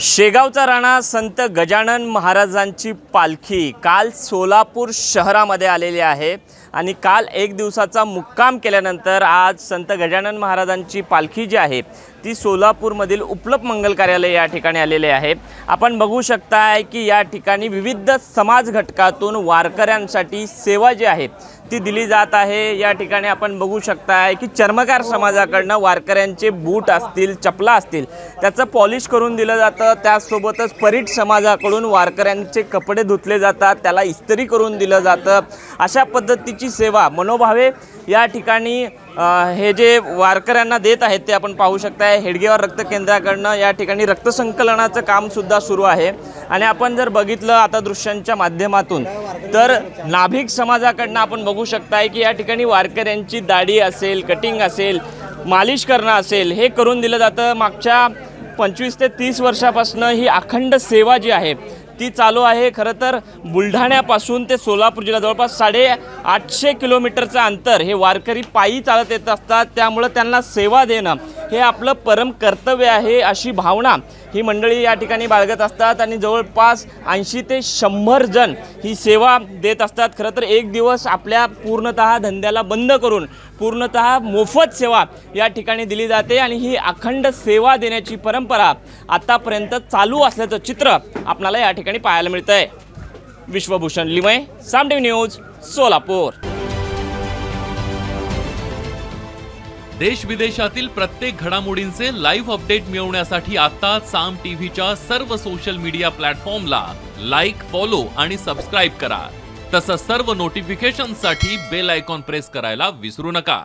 शेगावचा राणा संत गजानन महाराजांची पालखी काल सोलापूर शहरामध्ये आलेली आहे आणि काल एक दिवसाचा मुक्काम केल्यानंतर आज संत गजानन महाराजांची पालखी जी आहे ती सोलापूरमधील उपलब्ध मंगल कार्यालय या ठिकाणी आलेले आहे। आपण बघू शकताय की या ठिकाणी विविध समाज घटकातून वारकऱ्यांसाठी सेवा जी आहे ती दिली जात आहे। या ठिकाणी आपण बघू शकताय की चर्मकार समाजाकडून वारकऱ्यांचे बूट असतील, चपला असतील त्याचं पॉलिश करून दिलं जातं। त्यासोबतच परीट समाजाकडून वारकऱ्यांचे कपडे धुतले जातात, त्याला इस्त्री करून दिलं जातं। अशा पद्धतीची सेवा मनोभावे या ठिकाणी हे जे वारकऱ्यांना देत आहेत ते आपण पाहू शकताय। हेडगेवार रक्त केंद्राकडून या ठिकाणी रक्तसंकलनाचं काम सुद्धा सुरू आहे आणि आपण जर बघितलं आता दृश्यांच्या माध्यमातून तर नाभिक समाजाकडून आपण बघू शकताय की या ठिकाणी वारकऱ्यांची दाढी असेल, कटिंग असेल, मालिश करणं असेल हे करून दिलं जातं। मागच्या 25 ते 30 वर्षापासून ही अखंड सेवा जी आहे ती चालू आहे। खरं तर बुलढाण्यापासून ते सोलापूर जिल्हा जवळपास 850 किलोमीटरचं अंतर हे वारकरी पायी चालत येत असतात, त्यामुळे त्यांना सेवा देणं हे आपलं परम कर्तव्य आहे अशी भावना ही मंडळी या ठिकाणी बाळगत असतात आणि जवळपास 80 ते 100 जण ही सेवा देत असतात। खरं तर एक दिवस आपल्या पूर्णतः धंद्याला बंद करून पूर्णतः मोफत सेवा या ठिकाणी दिली जाते आणि ही अखंड सेवा देण्याची परंपरा आतापर्यंत चालू असल्याचं चित्र आपल्याला या ठिकाणी पाहायला मिळतंय। विश्वभूषण लिमये, साम टीव्ही न्यूज, सोलापूर। देश विदेशातील प्रत्येक घडामोडींचे लाईव्ह अपडेट मिळवण्यासाठी आता साम टीव्हीच्या सर्व सोशल मीडिया प्लॅटफॉर्मला लाईक, फॉलो आणि सबस्क्राइब करा। तसंच सर्व नोटिफिकेशनसाठी बेल आयकॉन प्रेस करायला विसरू नका।